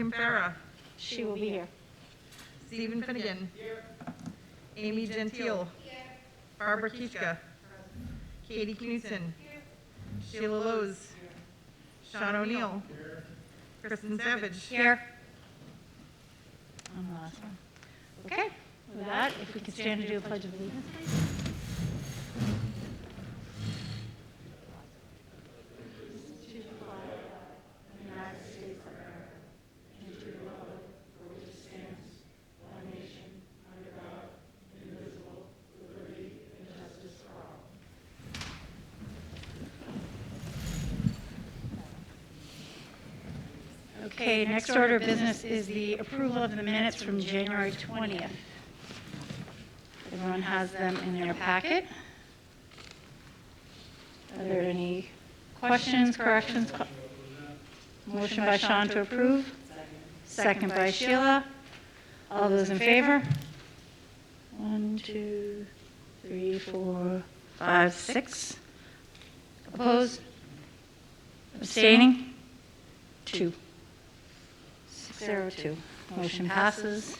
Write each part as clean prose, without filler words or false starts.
Kim Farah. She will be here. Stephen Finnegan. Here. Amy Gentile. Here. Barbara Kishka. Katie Knudsen. Here. Sheila Lowe's. Here. Sean O'Neill. Here. Kristen Savage. Here. On the last one. Okay, with that, if we could stand to do a pledge of allegiance, please. Okay, next order of business is the approval of the minutes from January 20th. Everyone has them in their packet. Are there any questions, corrections? Motion by Sean to approve. Second by Sheila. All those in favor? 1, 2, 3, 4, 5, 6. Opposed? Abstaining? 2. 602. Motion passes.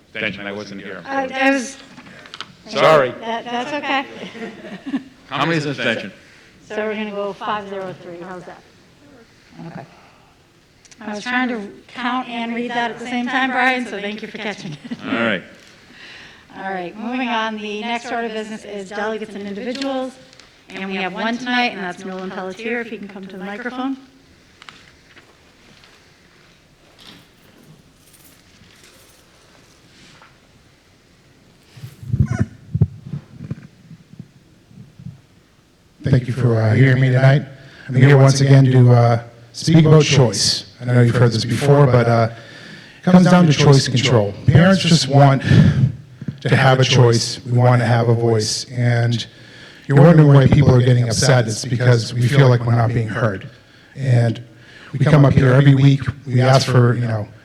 Extension, I wasn't here. I was. Sorry. That's okay. How many is an extension? So we're going to go 503. How's that? Okay. I was trying to count and read that at the same time, Brian, so thank you for catching it. All right. All right, moving on. The next order of business is delegates and individuals. And we have one tonight, and that's Nolan Pelletier, if he can come to the microphone. Thank you for hearing me tonight. I'm here once again to speak about choice. I know you've heard this before, but it comes down to choice and control. Parents just want to have a choice. We want to have a voice. And you're wondering why people are getting upset. It's because we feel like we're not being heard. And we come up here every week. We ask for,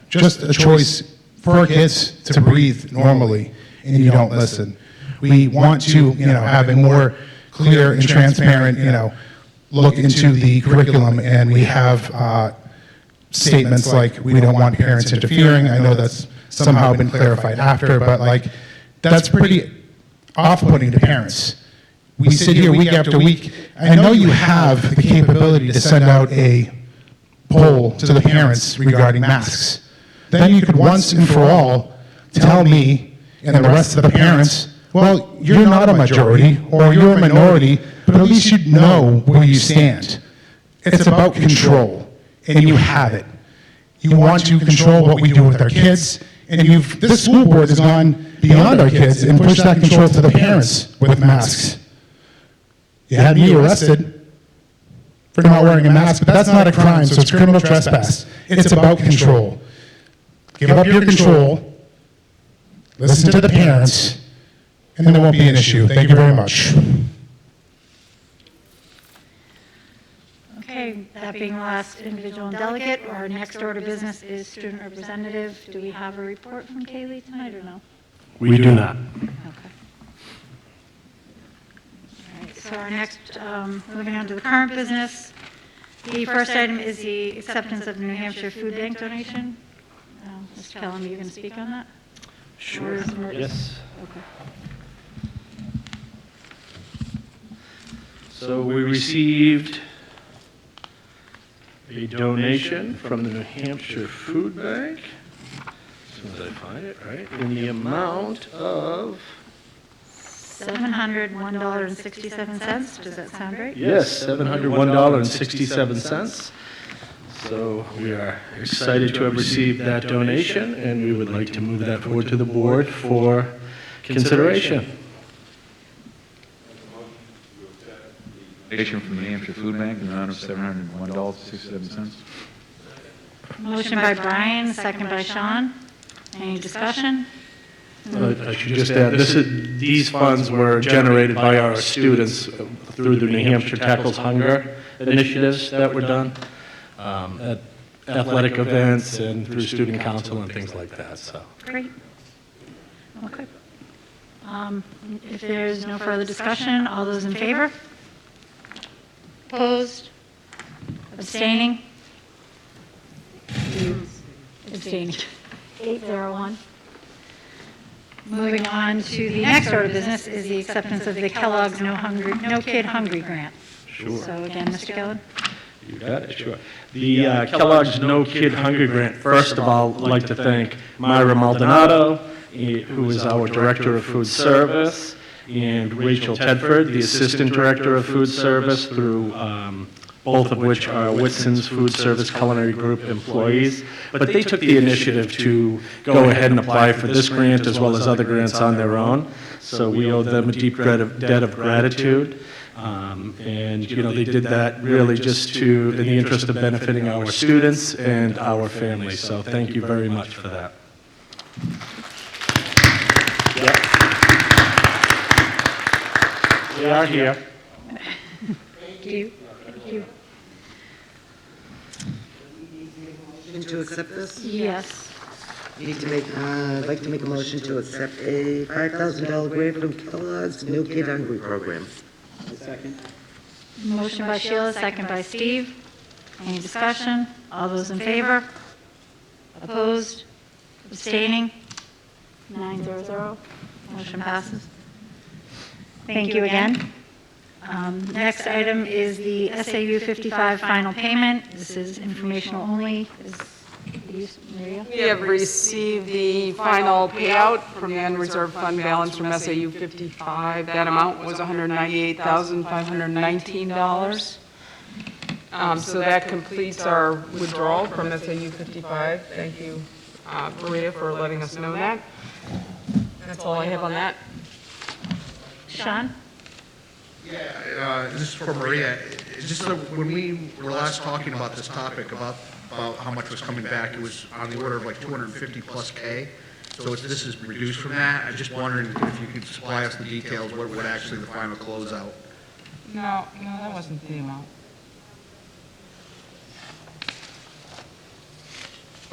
just a choice for our kids to breathe normally, and you don't listen. We want to, have a more clear and transparent, look into the curriculum, and we have statements like we don't want parents interfering. I know that's somehow been clarified after, but that's pretty off-putting to parents. We sit here week after week. I know you have the capability to send out a poll to the parents regarding masks. Then you could once and for all tell me and the rest of the parents, well, you're not a majority, or you're a minority, but at least you'd know where you stand. It's about control, and you have it. You want to control what we do with our kids, and this school board has gone beyond our kids and pushed that control to the parents with masks. You had me arrested for not wearing a mask, but that's not a crime, so it's criminal trespass. It's about control. Give up your control, listen to the parents, and then there won't be an issue. Thank you very much. Okay, that being the last individual and delegate, our next order of business is student representative. Do we have a report from Kaylee tonight or no? We do not. Okay. All right, so our next, moving on to the current business. The first item is the acceptance of the New Hampshire Food Bank donation. Mr. Kellum, are you going to speak on that? Sure. Yes. Okay. So we received a donation from the New Hampshire Food Bank, as soon as I find it, right, in the amount of $701.67. Does that sound right? yes, $701.67. So we are excited to have received that donation, and we would like to move that forward to the board for consideration. Donation from the New Hampshire Food Bank in the amount of $701.67. Motion by Brian, second by Sean. Any discussion? I should just add, these funds were generated by our students through the New Hampshire Tackles Hunger initiatives that were done at athletic events and through student council and things like that. So Great. Okay. If there's no further discussion, all those in favor? Opposed? Abstaining? you abstaining? 801. Moving on to the next order of business is the acceptance of the Kellogg's No Kid Hungry grant. Sure. So again, Mr. Gillen? You got it, sure. The Kellogg's No Kid Hungry Grant, first of all, I'd like to thank Myra Maldonado, who is our Director of Food Service, and Rachel Tedford, the Assistant Director of Food Service, through both of which are Whitson's Food Service Culinary Group employees. But they took the initiative to go ahead and apply for this grant as well as other grants on their own. So we owe them a deep debt of gratitude. And, you know, they did that really just in the interest of benefiting our students and our families. So thank you very much for that. Yep. We are here. Thank you. Thank you. Motion to accept this? Yes. Need to make, I'd like to make a motion to accept a $5,000 grant from Kellogg's No Kid Hungry program. Motion by Sheila, second by Steve. Any discussion? All those in favor? Opposed? Abstaining? 900. Motion passes. Thank you again. Next item is the SAU 55 final payment. This is informational only. Maria? We have received the final payout from the unreserved fund balance from SAU 55. That amount was $198,519. So that completes our withdrawal from SAU 55. Thank you, Maria, for letting us know that. That's all I have on that. Sean? Yeah, this is for Maria. Just so when we were last talking about this topic, about how much was coming back, it was on the order of like 250 plus K. So this is reduced from that. I just wondering if you could supply us the details, what actually the final closeout. No, that wasn't the amount.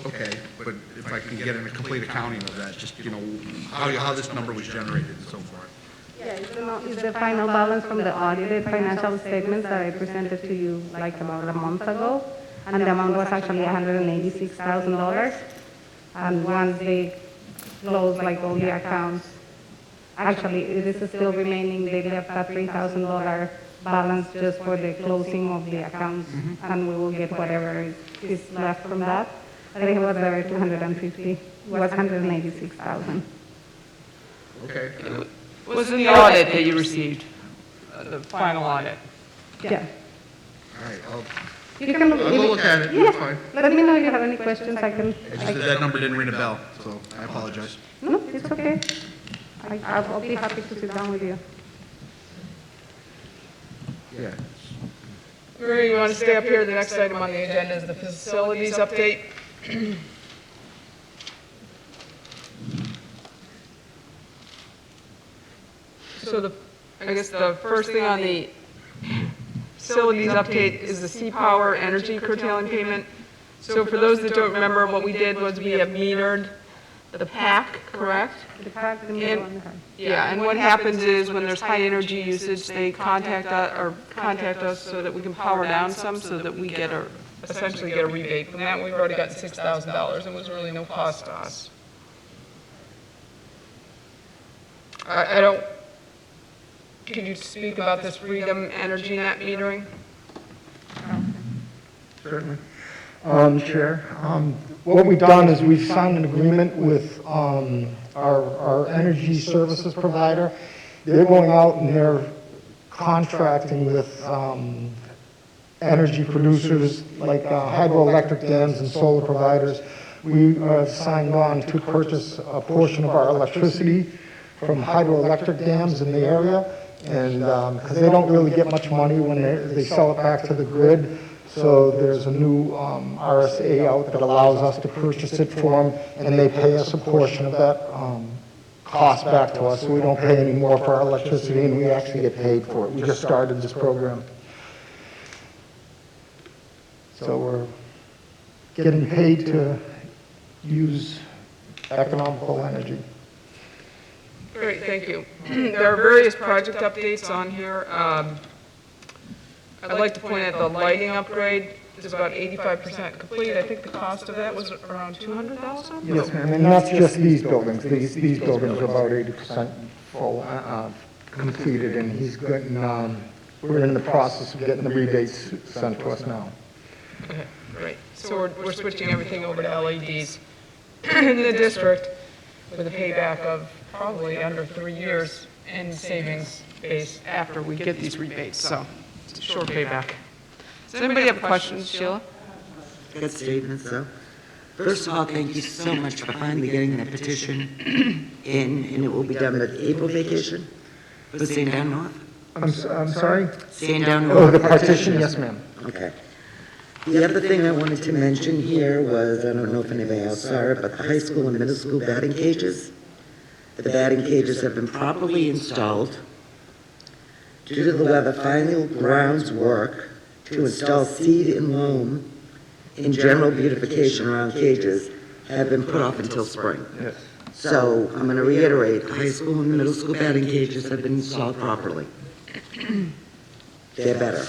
Okay, but if I can get a complete accounting of that, just, you know, how this number was generated and so forth. Yeah, it's the final balance from the audited financial statements that I presented to you like about a month ago. And the amount was actually $186,000. And once they close like all the accounts, actually this is still remaining, they left a $3,000 balance just for the closing of the accounts. And we will get whatever is left from that. I think it was there 250, it was 186,000. Okay. It was in the audit that you received, the final audit. Yeah. All right, You can I'll look at it, Yeah. that's fine. Let me know if you have any questions. I can. It's just that number didn't ring a bell, so I apologize. No, it's okay. I'll be happy to sit down with you. Yeah. Maria, you want to stay up here? The next item on the agenda is the facilities update. So I guess the first thing on the facilities update is the C-Power energy curtailing payment. So for those that don't remember, what we did was we have metered the pack, correct? The pack, the middle one. Yeah, and what happens is when there's high energy usage, they contact us so that we can power down some, so that we essentially get a rebate from that. We've already gotten $6,000. It was really no cost to us. Can you speak about this Freedom Energy Net metering? Certainly. Chair. What we've done is we've signed an agreement with our energy services provider. They're going out and they're contracting with energy producers like hydroelectric dams and solar providers. We signed on to purchase a portion of our electricity from hydroelectric dams in the area, and because they don't really get much money when they sell it back to the grid. So there's a new RSA out that allows us to purchase it for them, and they pay us a portion of that cost back to us, so we don't pay any more for our electricity, and we actually get paid for it. We just started this program. So we're getting paid to use economical energy. Great, thank you. There are various project updates on here. I'd like to point out the lighting upgrade is about 85% complete. I think the cost of that was around $200,000? Yes, ma'am, and that's just these buildings. These buildings are about 80% full, completed, and he's getting, we're in the process of getting the rebates sent to us now. Okay, great. So we're switching everything over to LEDs in the district with a payback of probably under 3 years in savings base after we get these rebates, so it's a short payback. Does anybody have questions, Sheila? Good statement, so. First of all, thank you so much for finally getting that petition in, and it will be done by the April vacation for staying down north? I'm sorry? Staying down Oh, north? the partition, yes, ma'am. Okay. The other thing I wanted to mention here was, I don't know if anybody else saw it, but the high school and middle school batting cages. The batting cages have been properly installed. Due to the weather, final grounds work to install seed and loam in general beautification around cages have been put off until spring. Yes. So I'm going to reiterate, high school and middle school batting cages have been installed properly. They're better.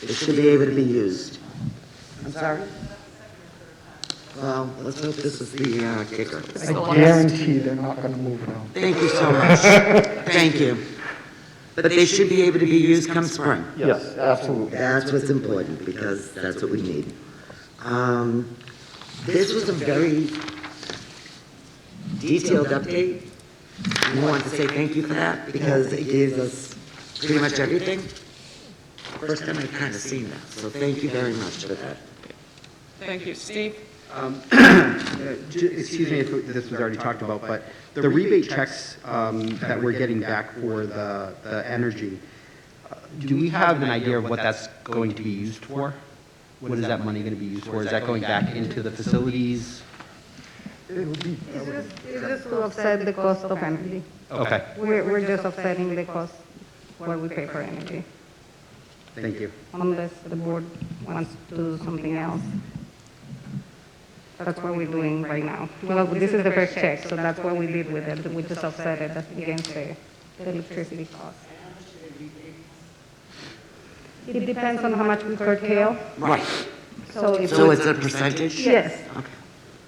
They should be able to be used. I'm sorry? Well, let's hope this is the kicker. I guarantee they're not going to move now. Thank you so much. Thank you. But they should be able to be used come spring. Yes, absolutely. That's what's important, because that's what we need. This was a very detailed update. I want to say thank you for that, because it gives us pretty much everything. First time I've kind of seen that, so thank you very much for that. Thank you. Steve? Excuse me if this was already talked about, but the rebate checks that we're getting back for the energy, do we have an idea of what that's going to be used for? What is that money going to be used for? Is that going back into the facilities? It's just to offset the cost of energy. Okay, We're just offsetting the cost what we pay for energy, thank you. unless the board wants to do something else. That's what we're doing right now. Well, this is the first check, so that's what we did with it. We just offset it against the electricity cost. It depends on how much we curtail. Right. So if So it's a percentage? Yes. Okay.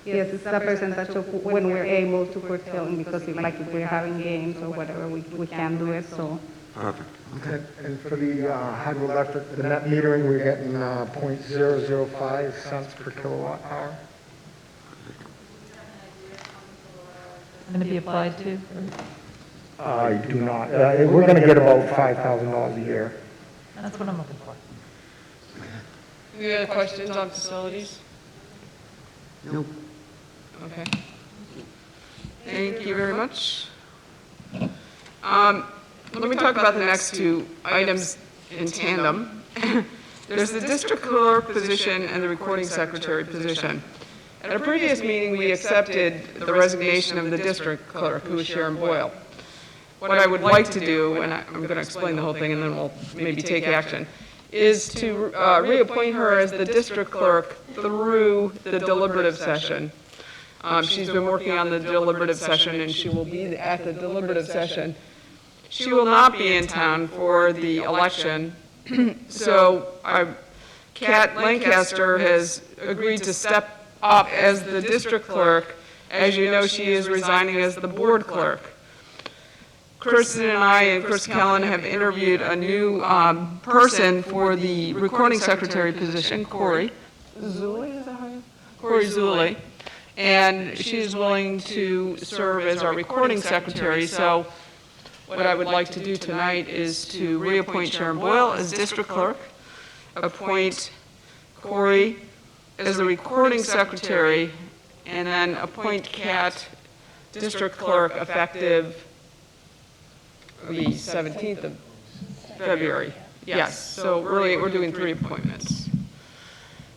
Yes, it's a percentage of when we're able to curtail, because if we're having games or whatever, we can do it, so. Perfect. Okay. And for the hydroelectric, the net metering, we're getting .005 cents per kilowatt hour. Going to be applied to? I do not. We're going to get about $5,000 a year. That's what I'm looking for. Any other questions on facilities? Nope. Okay. Thank you very much. Let me talk about the next two items in tandem. There's the district clerk position and the recording secretary position. At a previous meeting, we accepted the resignation of the district clerk, who is Sharon Boyle. What I would like to do, and I'm going to explain the whole thing and then we'll maybe take action, is to reappoint her as the district clerk through the deliberative session. She's been working on the deliberative session, and she will be at the deliberative session. She will not be in town for the election, so Kat Lancaster has agreed to step up as the district clerk. As you know, she is resigning as the board clerk. Kristen and I and Chris Kellen have interviewed a new person for the recording secretary position, Corey Zuley, is that how you? Corey Zuley, and she is willing to serve as our recording secretary. So what I would like to do tonight is to reappoint Sharon Boyle as district clerk, appoint Corey as the recording secretary, and then appoint Kat district clerk effective the 17th of February. Yes, so really we're doing 3 appointments.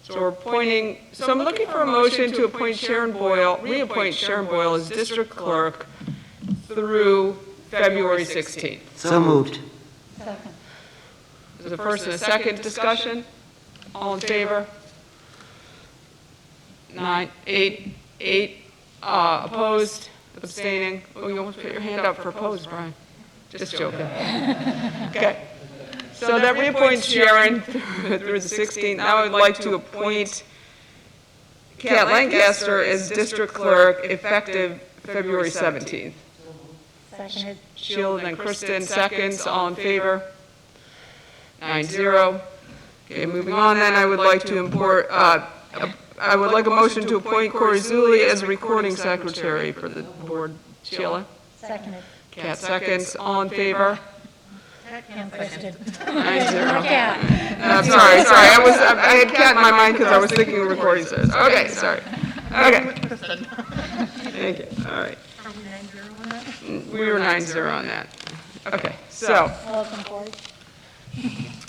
So we're appointing, so I'm looking for a motion to appoint Sharon Boyle, reappoint Sharon Boyle as district clerk through February 16th. So moved. Second. There's a first and a second discussion. All in favor? 8 opposed, abstaining. Oh, you almost put your hand up for opposed, Brian. Just joking. Okay. So that reappoints Sharon through the 16th. Now I would like to appoint Kat Lancaster as district clerk effective February 17th. Seconded. Sheila and Kristen, seconds, all in favor? 9-0. Okay, moving on then, I would like to I would like a motion to appoint Corey Zulli as recording secretary for the board. Sheila? Seconded. Kat, seconds, all in favor? And Kristen. 9-0. Yeah. Sorry, I had Kat in my mind because I was thinking of recording service. Okay, sorry. Okay. Thank you, all right. We were 9-0 on that. Okay, so. Welcome, Corey.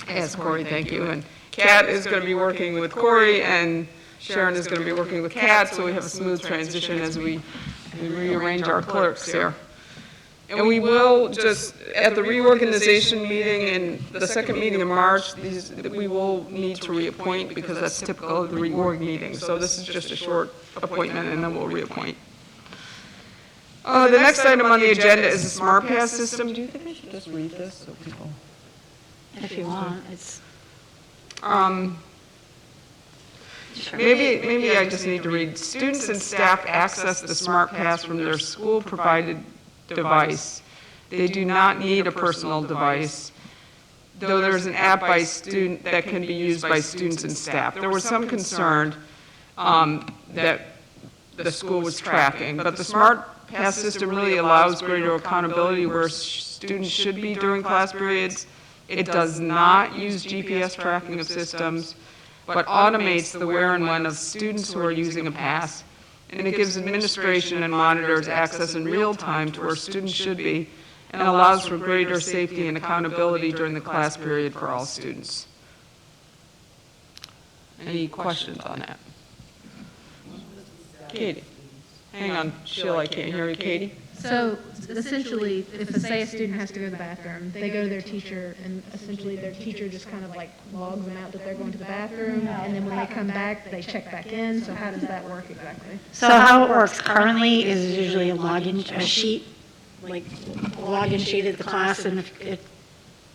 Yes, Corey, thank you. And Kat is going to be working with Corey, and Sharon is going to be working with Kat, so we have a smooth transition as we rearrange our clerks here. And we will just, at the reorganization meeting and the second meeting in March, we will need to reappoint because that's typical of the reorg meeting. So this is just a short appointment, and then we'll reappoint. The next item on the agenda is the Smart Pass system. Do you think I should just read this so people? If you want, it's. Maybe I just need to read. Students and staff access the Smart Pass from their school-provided device. They do not need a personal device, though there's an app by student that can be used by students and staff. There was some concern that the school was tracking, but the Smart Pass system really allows greater accountability where students should be during class periods. It does not use GPS tracking of systems, but automates the where and when of students who are using a pass, and it gives administration and monitors access in real time to where students should be, and allows for greater safety and accountability during the class period for all students. Any questions on that? Katie? Hang on, Sheila, I can't hear you. Katie? So essentially, if say a student has to go to the bathroom, they go to their teacher, and essentially their teacher just kind of like logs them out that they're going to the bathroom, and then when they come back, they check back in. So how does that work exactly? So how it works currently is usually a sheet, like a login sheet at the class, and if a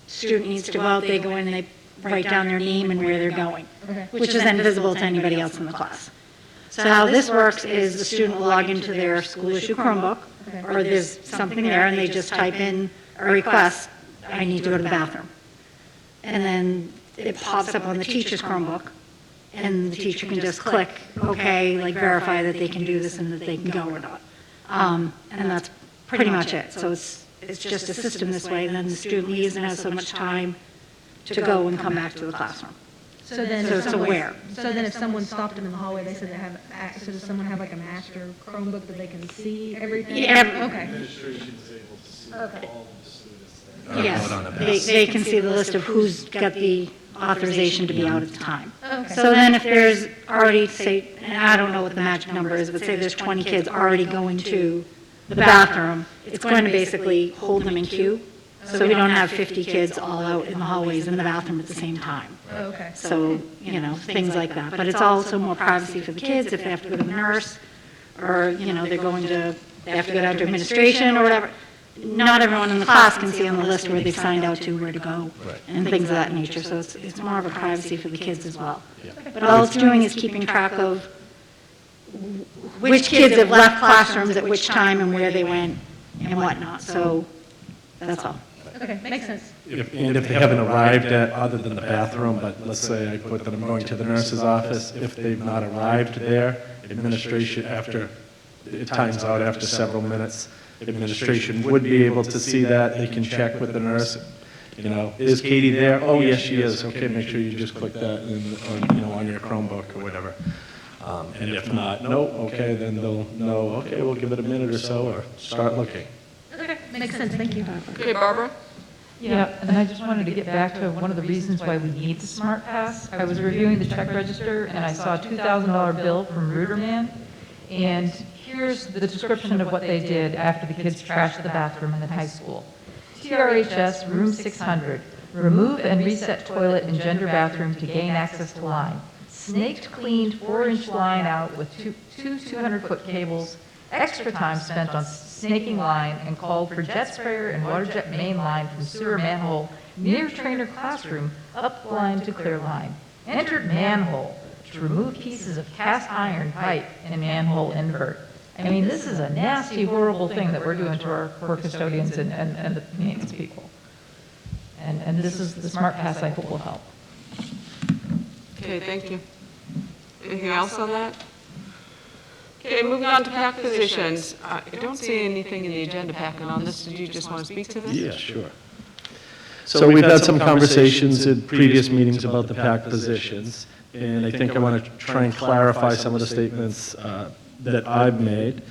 student needs to go out, they go in, they write down their name and where they're going, which is then visible to anybody else in the class. So how this works is the student will log into their school-issue Chromebook, or there's something there, and they just type in a request, I need to go to the bathroom. And then it pops up on the teacher's Chromebook, and the teacher can just click, okay, like verify that they can do this and that they can go or not. And that's pretty much it. So it's just a system this way, and then the student leaves and has so much time to go and come back to the classroom. So then, So it's aware. So then, if someone stopped them in the hallway, they said they have access. So does someone have like a master Chromebook that they can see everything? Yeah. Okay. Yes, they can see the list of who's got the authorization to be out at the time. Okay. So then if there's already, say, and I don't know what the magic number is, but say there's 20 kids already going to the bathroom, it's going to basically hold them in queue. So we don't have 50 kids all out in the hallways in the bathroom at the same time. Okay. So, things like that. But it's also more privacy for the kids if they have to go to the nurse, or, they have to go down to administration or whatever. Not everyone in the class can see on the list where they've signed out to, where to go, and things of that nature. So it's more of a privacy for the kids as well. But all it's doing is keeping track of which kids have left classrooms at which time and where they went and whatnot. So that's all. Okay, makes sense. If they haven't arrived at, other than the bathroom, but let's say I put that I'm going to the nurse's office, if they've not arrived there, administration, after, it times out after several minutes, administration would be able to see that. They can check with the nurse, is Katie there? Oh, yes, she is. Okay, make sure you just click that on your Chromebook or whatever. And if not, no, okay, then they'll know, okay, we'll give it a minute or so, or start looking. Okay, makes sense. Thank you. Okay, Barbara? Yeah, and I just wanted to get back to one of the reasons why we need the Smart Pass. I was reviewing the check register, and I saw a $2,000 bill from Ruderman, and here's the description of what they did after the kids trashed the bathroom in the high school. TRHS, room 600, remove and reset toilet and gender bathroom to gain access to line. Snaked cleaned 4-inch line out with two 200-foot cables, extra time spent on snaking line and called for jet sprayer and water jet main line from sewer manhole near trainer classroom up line to clear line. Entered manhole to remove pieces of cast iron pipe and manhole invert. I mean, this is a nasty, horrible thing that we're doing to our poor custodians and the maintenance people. And this is the Smart Pass I hope will help. Okay, thank you. Anything else on that? Okay, moving on to PAC positions. I don't see anything in the agenda packet on this. Did you just want to speak to this? Yeah, sure. So we've had some conversations in previous meetings about the PAC positions, and I think I want to try and clarify some of the statements that I've made.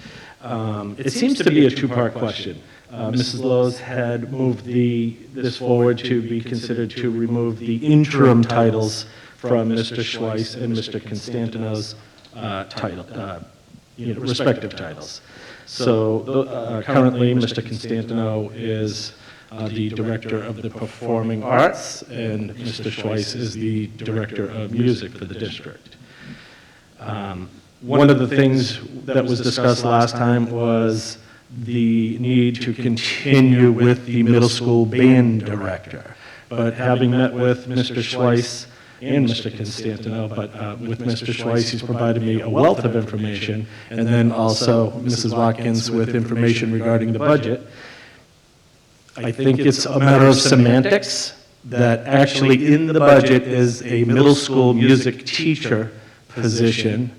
It seems to be a two-part question. Mrs. Lowe's had moved this forward to be considered to remove the interim titles from Mr. Schweiss and Mr. Constantino's respective titles. So currently, Mr. Constantino is the Director of the Performing Arts, and Mr. Schweiss is the Director of Music for the district. One of the things that was discussed last time was the need to continue with the middle school band director. But having met with Mr. Schweiss and Mr. Constantino, but with Mr. Schweiss, he's provided me a wealth of information, and then also Mrs. Watkins with information regarding the budget. I think it's a matter of semantics, that actually in the budget is a middle school music teacher position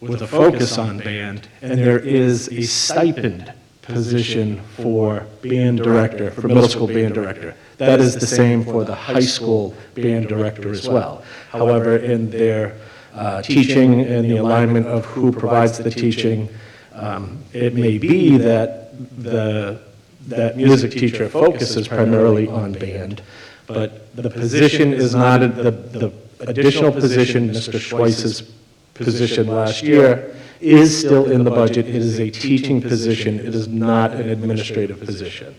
with a focus on band, and there is a stipend position for band director, for middle school band director. That is the same for the high school band director as well. However, in their teaching and the alignment of who provides the teaching, it may be that that music teacher focuses primarily on band, but the position is not, the additional position, Mr. Schweiss's position last year, is still in the budget. It is a teaching position. It is not an administrative position.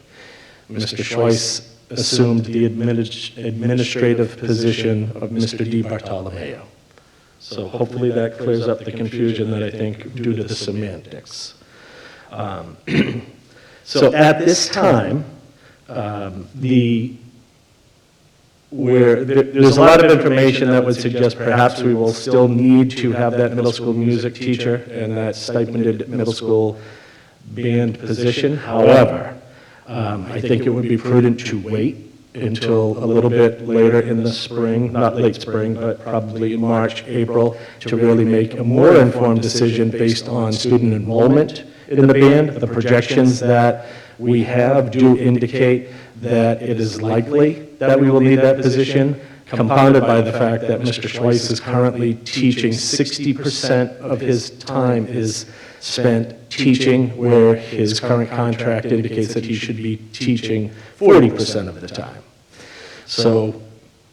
Mr. Schweiss assumed the administrative position of Mr. Di Bartolomeo. So hopefully that clears up the confusion that I think due to the semantics. So at this time, there's a lot of information that would suggest perhaps we will still need to have that middle school music teacher and that stipended middle school band position. However, I think it would be prudent to wait until a little bit later in the spring, not late spring, but probably in March, April, to really make a more informed decision based on student enrollment in the band. The projections that we have do indicate that it is likely that we will need that position, compounded by the fact that Mr. Schweiss is currently teaching 60% of his time is spent teaching, where his current contract indicates that he should be teaching 40% of the time. So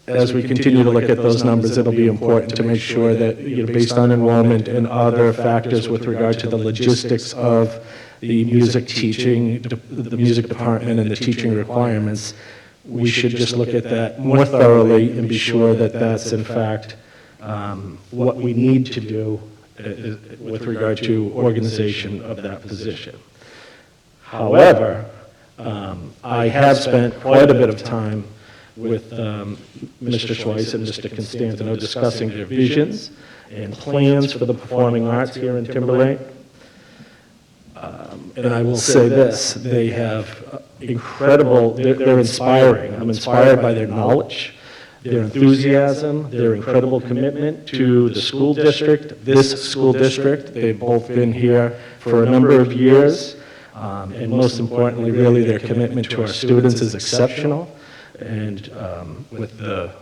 as we continue to look at those numbers, it'll be important to make sure that, based on enrollment and other factors with regard to the logistics of the music teaching, the music department and the teaching requirements, we should just look at that more thoroughly and be sure that that's in fact what we need to do with regard to organization of that position. However, I have spent quite a bit of time with Mr. Schweiss and Mr. Constantino discussing their visions and plans for the performing arts here in Timberlake. And I will say this, they have incredible, they're inspiring. I'm inspired by their knowledge, their enthusiasm, their incredible commitment to the school district, this school district. They've both been here for a number of years. And most importantly, really, their commitment to our students is exceptional. And with the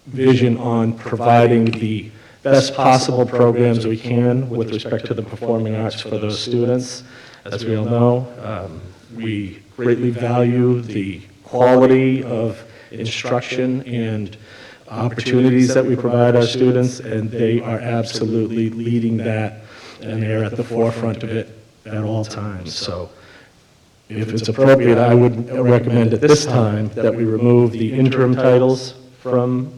vision on providing the best possible programs we can with respect to the performing arts for those students. As we all know, we greatly value the quality of instruction and opportunities that we provide our students, and they are absolutely leading that, and they're at the forefront of it at all times. So if it's appropriate, I would recommend at this time that we remove the interim titles from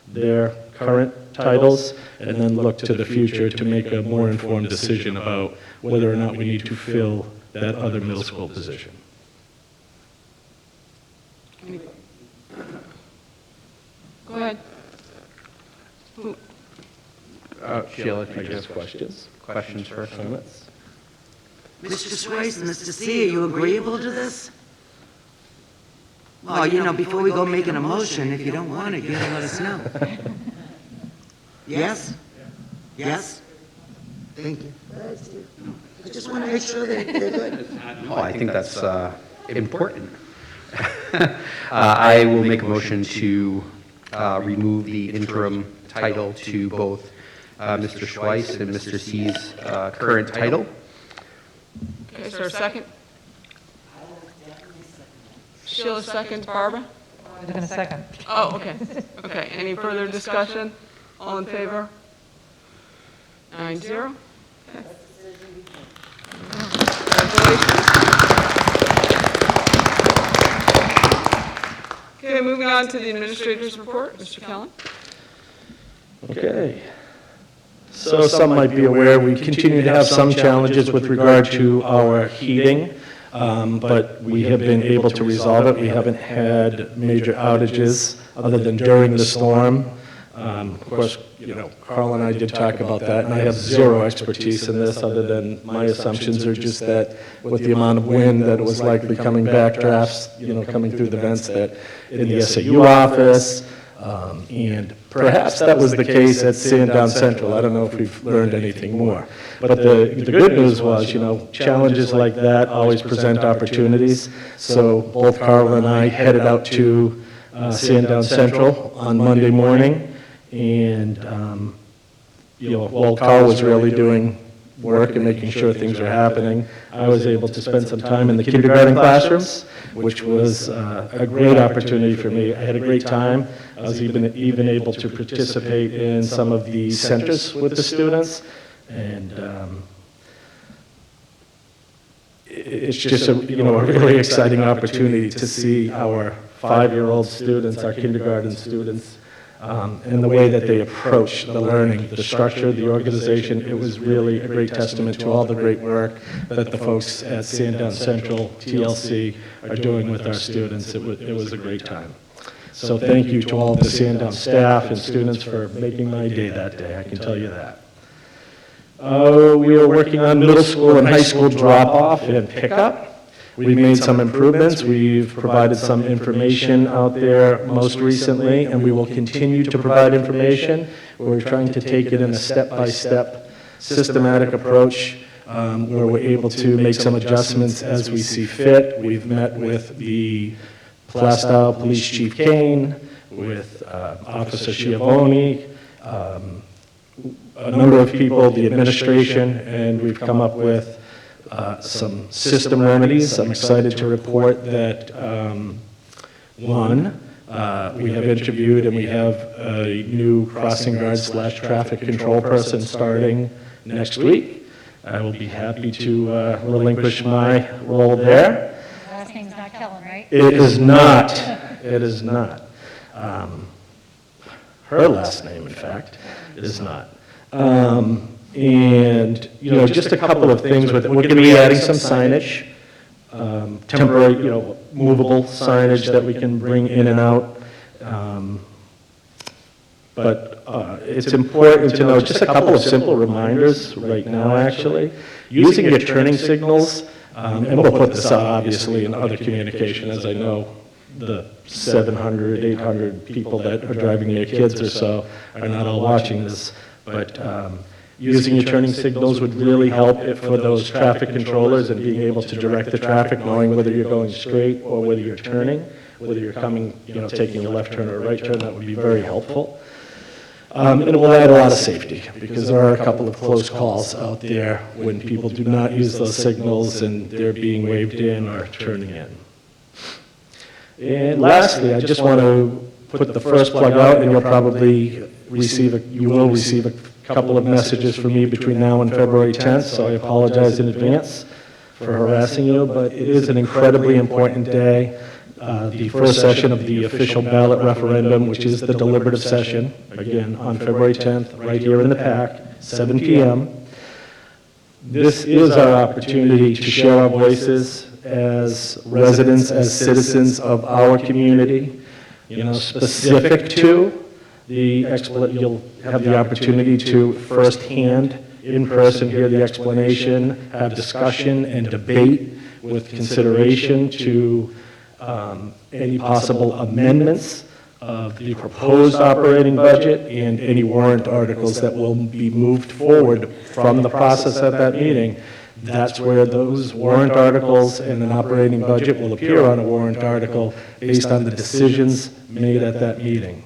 their current titles and then look to the future to make a more informed decision about whether or not we need to fill that other middle school position. Go ahead. Sheila, if you have questions? Questions or comments? Mr. Schweiss and Mr. C, are you agreeable to this? Well, you know, before we go making a motion, if you don't want it, you gotta let us know. Yes? Yes? Thank you. I just want to make sure that they're good. Oh, I think that's important. I will make a motion to remove the interim title to both Mr. Schweiss and Mr. C's current title. Okay, is there a second? Sheila seconds, Barbara? I was going to second. Oh, okay. Okay, any further discussion? All in favor? 9-0. Okay. Congratulations. Okay, moving on to the administrator's report. Mr. Kellen? Okay. So some might be aware, we continue to have some challenges with regard to our heating, but we have been able to resolve it. We haven't had major outages other than during the storm. Of course, you know, Carl and I did talk about that, and I have zero expertise in this other than my assumptions are just that with the amount of wind that was likely coming back drafts, you know, coming through the vents that in the SAU office, and perhaps that was the case at Sandown Central. I don't know if we've learned anything more. But the good news was, you know, challenges like that always present opportunities. So both Carl and I headed out to Sandown Central on Monday morning. And, you know, while Carl was really doing work and making sure things were happening, I was able to spend some time in the kindergarten classrooms, which was a great opportunity for me. I had a great time. I was even able to participate in some of the centers with the students. And it's just a really exciting opportunity to see our 5-year-old students, our kindergarten students, and the way that they approach the learning, the structure, the organization. It was really a great testament to all the great work that the folks at Sandown Central, TLC, are doing with our students. It was a great time. So thank you to all the Sandown staff and students for making my day that day, I can tell you that. We are working on middle school and high school drop-off and pickup. We've made some improvements. We've provided some information out there most recently, and we will continue to provide information. We're trying to take it in a step-by-step systematic approach where we're able to make some adjustments as we see fit. We've met with the Plastow Police Chief Kane, with Officer Schiavone, a number of people, the administration, and we've come up with some system remedies. I'm excited to report that, one, we have interviewed and we have a new crossing guard / traffic control person starting next week. I will be happy to relinquish my role there. Last name's not Kellen, right? It is not. It is not. Her last name, in fact, is not. And, you know, just a couple of things with it. We're going to be adding some signage, temporary, you know, movable signage that we can bring in and out. But it's important to know just a couple of simple reminders right now, actually. Using your turning signals, and we'll put this out, obviously, in other communication, as I know the 700, 800 people that are driving their kids or so are not all watching this. But using your turning signals would really help for those traffic controllers and being able to direct the traffic, knowing whether you're going straight or whether you're turning, whether you're coming, you know, taking a left turn or a right turn. That would be very helpful. And it will add a lot of safety because there are a couple of close calls out there when people do not use those signals and they're being waved in or turning in. And lastly, I just want to put the first plug out, and you'll probably receive a couple of messages from me between now and February 10th, so I apologize in advance for harassing you, but it is an incredibly important day. The first session of the official ballot referendum, which is the deliberative session, again, on February 10th, right here in the PAC, 7 p.m. This is our opportunity to share our voices as residents, as citizens of our community, specific to you'll have the opportunity to firsthand, in person, hear the explanation, have discussion and debate with consideration to any possible amendments of the proposed operating budget and any warrant articles that will be moved forward from the process at that meeting. That's where those warrant articles and an operating budget will appear on a warrant article based on the decisions made at that meeting.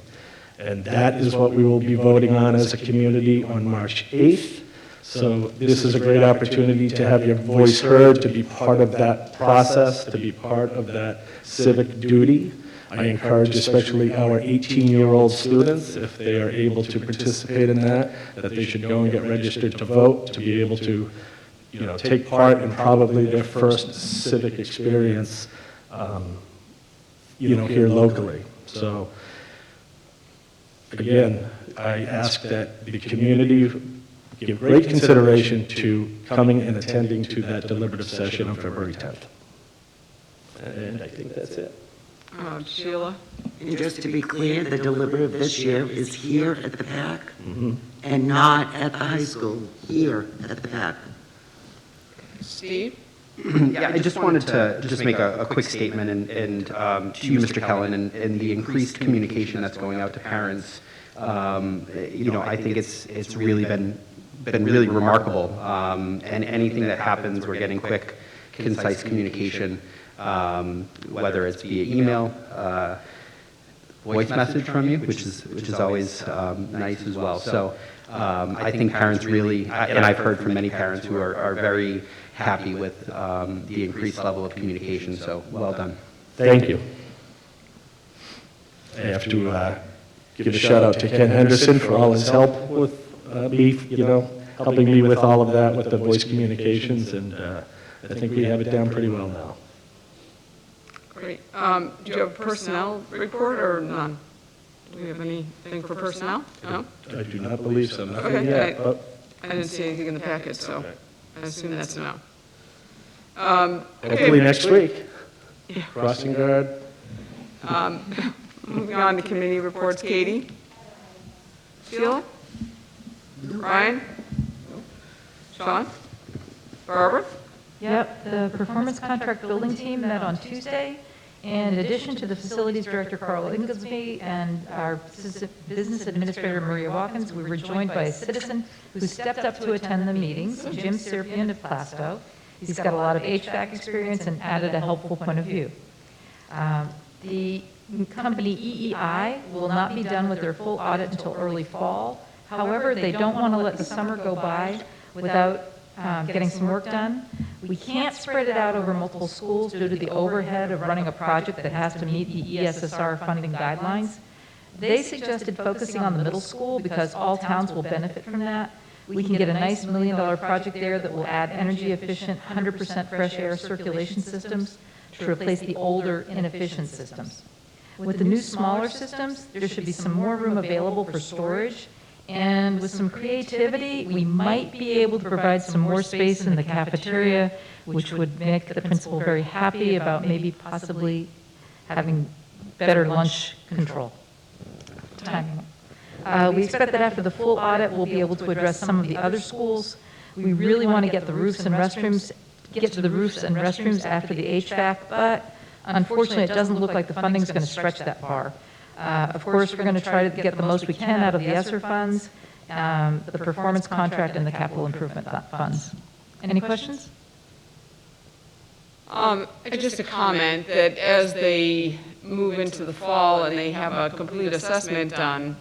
And that is what we will be voting on as a community on March 8th. So this is a great opportunity to have your voice heard, to be part of that process, to be part of that civic duty. I encourage especially our 18-year-old students, if they are able to participate in that they should go and get registered to vote, to be able to, take part in probably their first civic experience, here locally. So, again, I ask that the community give great consideration to coming and attending to that deliberative session on February 10th. And I think that's it. Sheila? And just to be clear, the deliberative this year is here at the PAC and not at the high school, here at the PAC. Steve? Yeah, I just wanted to just make a quick statement and to you, Mr. Kellen, and the increased communication that's going out to parents. I think it's really been really remarkable. And anything that happens, we're getting quick, concise communication, whether it's via email, voice message from you, which is always nice as well. So I think parents really, and I've heard from many parents who are very happy with the increased level of communication. So well done. Thank you. I have to give a shout out to Ken Henderson for all his help with me, helping me with all of that, with the voice communications, and I think we have it down pretty well now. Great. Do you have a personnel report or none? Do we have anything for personnel? No? I do not believe so, nothing Okay, yet, but I didn't see anything in the packet, so I assume that's a no. hopefully next week. Crossing guard. Moving on to committee reports, Katie? Sheila? Ryan? Sean? Barbara? Yep, the performance contract building team met on Tuesday. And in addition to the facilities director, Carl Inglesby, and our business administrator, Maria Watkins, we were joined by a citizen who stepped up to attend the meetings, Jim Serpian of Plasto. He's got a lot of HVAC experience and added a helpful point of view. The company EEI will not be done with their full audit until early fall. However, they don't want to let the summer go by without getting some work done. We can't spread it out over multiple schools due to the overhead of running a project that has to meet the ESSR funding guidelines. They suggested focusing on the middle school because all towns will benefit from that. We can get a nice $1 million project there that will add energy-efficient, 100% fresh air circulation systems to replace the older, inefficient systems. With the new, smaller systems, there should be some more room available for storage. And with some creativity, we might be able to provide some more space in the cafeteria, which would make the principal very happy about maybe possibly having better lunch control. Timing. We expect that after the full audit, we'll be able to address some of the other schools. We really want to get the roofs and restrooms, get to the roofs and restrooms after the HVAC, but unfortunately, it doesn't look like the funding is going to stretch that far. Of course, we're going to try to get the most we can out of the ESSER funds, the performance contract, and the capital improvement funds. Any questions? Just a comment that as they move into the fall and they have a complete assessment done,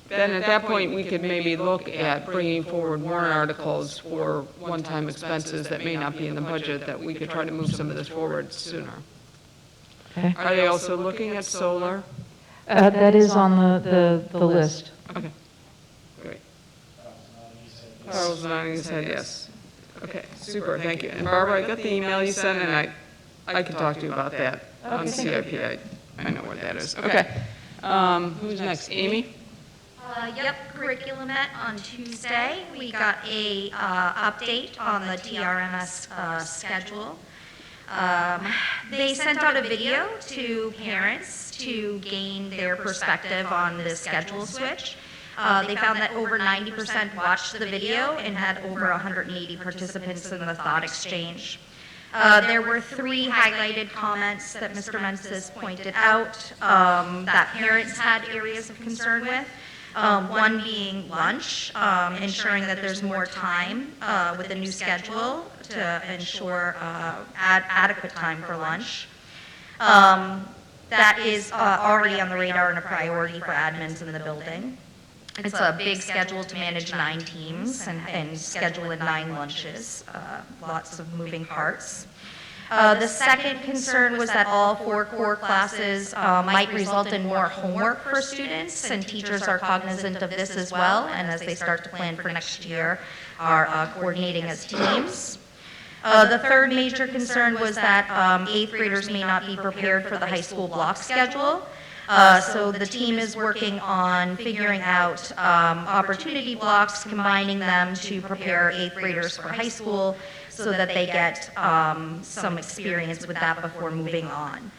then at that point, we could maybe look at bringing forward warrant articles for one-time expenses that may not be in the budget, that we could try to move some of this forward sooner. Okay. Are they also looking at solar? That is on the list. Okay, great. Carl's nodding his head yes. Okay, super, thank you. And Barbara, I got the email you sent, and I can talk to you about that on CIP. I know what that is. Okay. Who's next? Amy? Yep, curriculum met on Tuesday. We got a update on the TRMS schedule. They sent out a video to parents to gain their perspective on the schedule switch. They found that over 90% watched the video and had over 180 participants in the thought exchange. There were 3 highlighted comments that Mr. Mensis pointed out that parents had areas of concern with. One being lunch, ensuring that there's more time with the new schedule to ensure adequate time for lunch. That is already on the radar and a priority for admins in the building. It's a big schedule to manage 9 teams and schedule in 9 lunches, lots of moving parts. The second concern was that all 4 core classes might result in more homework for students, and teachers are cognizant of this as well, and as they start to plan for next year, are coordinating as teams. The third major concern was that 8th graders may not be prepared for the high school block schedule. So the team is working on figuring out opportunity blocks, combining them to prepare 8th graders for high school so that they get some experience with that before moving on.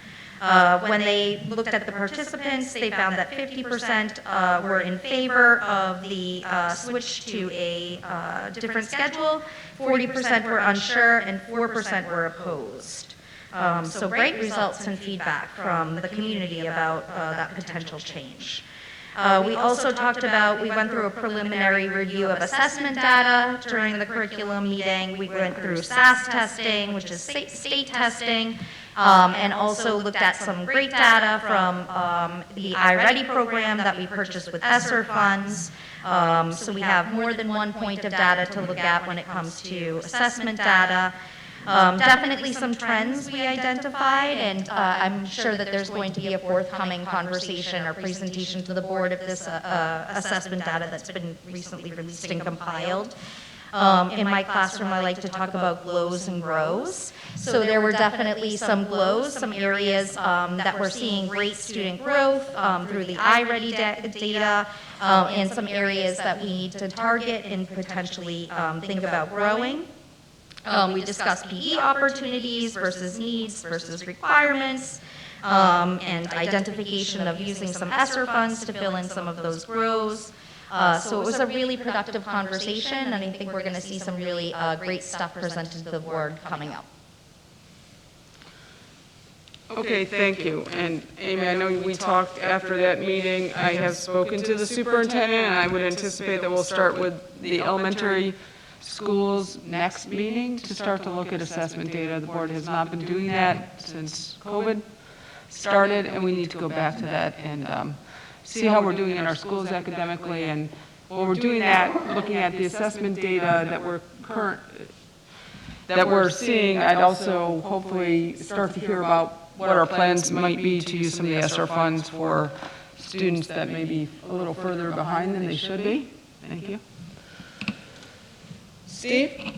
When they looked at the participants, they found that 50% were in favor of the switch to a different schedule, 40% were unsure, and 4% were opposed. So great results and feedback from the community about that potential change. We also we went through a preliminary review of assessment data during the curriculum meeting. We went through SAS testing, which is state testing, and also looked at some great data from the iReady program that we purchased with ESSER funds. So we have more than 1 point of data to look at when it comes to assessment data. Definitely some trends we identified, and I'm sure that there's going to be a forthcoming conversation or presentation to the board of this assessment data that's been recently released and compiled. In my classroom, I like to talk about glows and grows. So there were definitely some glows, some areas that were seeing great student growth through the iReady data, and some areas that we need to target and potentially think about growing. We discussed PE opportunities versus needs versus requirements, and identification of using some ESSER funds to fill in some of those grows. So it was a really productive conversation, and I think we're going to see some really great stuff presented to the board coming up. Okay, thank you. And Amy, I know we talked after that meeting. I have spoken to the superintendent, and I would anticipate that we'll start with the elementary schools next meeting to start to look at assessment data. The board has not been doing that since COVID started, and we need to go back to that and see how we're doing in our schools academically. And while we're doing that, looking at the assessment data that we're seeing, I'd also hopefully start to hear about what our plans might be to use some of the ESSER funds for students that may be a little further behind than they should be. Thank you. Steve?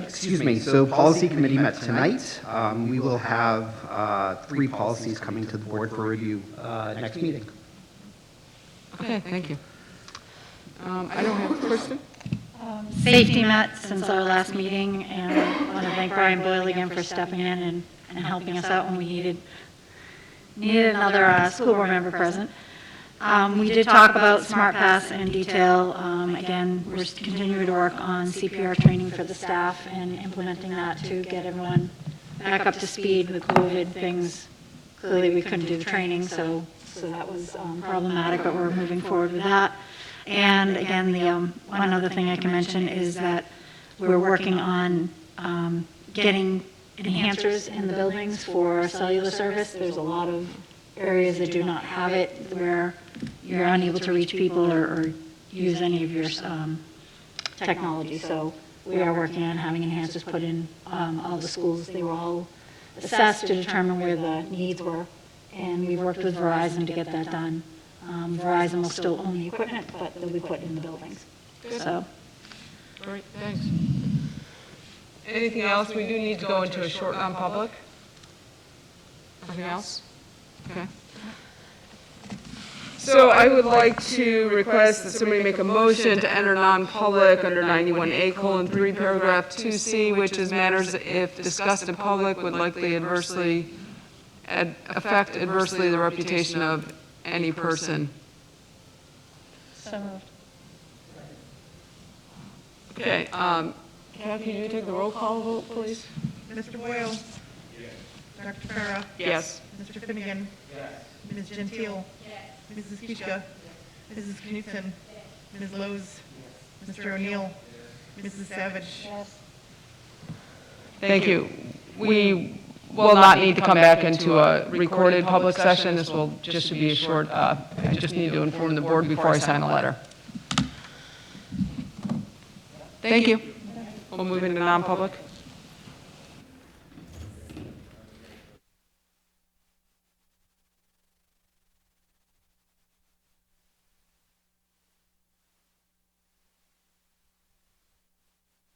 Excuse me, so policy committee met tonight. We will have 3 policies coming to the board for review next meeting. Okay, thank you. I don't have, Kristen? Safety met since our last meeting, and I want to thank Brian Boyle again for stepping in and helping us out when we needed another school board member present. We did talk about SmartPass in detail. Again, we're continuing to work on CPR training for the staff and implementing that to get everyone back up to speed with COVID things. Clearly, we couldn't do the training, so that was problematic, but we're moving forward with that. And again, one other thing I can mention is that we're working on getting enhancers in the buildings for cellular service. There's a lot of areas that do not have it, where you're unable to reach people or use any of your technology. So we are working on having enhancers put in all the schools. They were all assessed to determine where the needs were, and we've worked with Verizon to get that done. Verizon will still own the equipment, but they'll be put in the buildings. So. Great, thanks. Anything else? We do need to go into a short non-public. Anything else? Okay. So I would like to request that somebody make a motion to enter non-public under 91A:3, paragraph 2C, which is matters if discussed in public would likely affect adversely the reputation of any person. So moved. Okay, Kathy, can you take the roll call vote, please? Mr. Boyle? Dr. Farah? Yes. Mr. Finnegan? Ms. Gentile? Mrs. Kishka? Mrs. Knutson? Ms. Lowe's? Mr. O'Neill? Mrs. Savage? Thank you. We will not need to come back into a recorded public session. This will just be a short, I just need to inform the board before I sign a letter. Thank you. We'll move into non-public.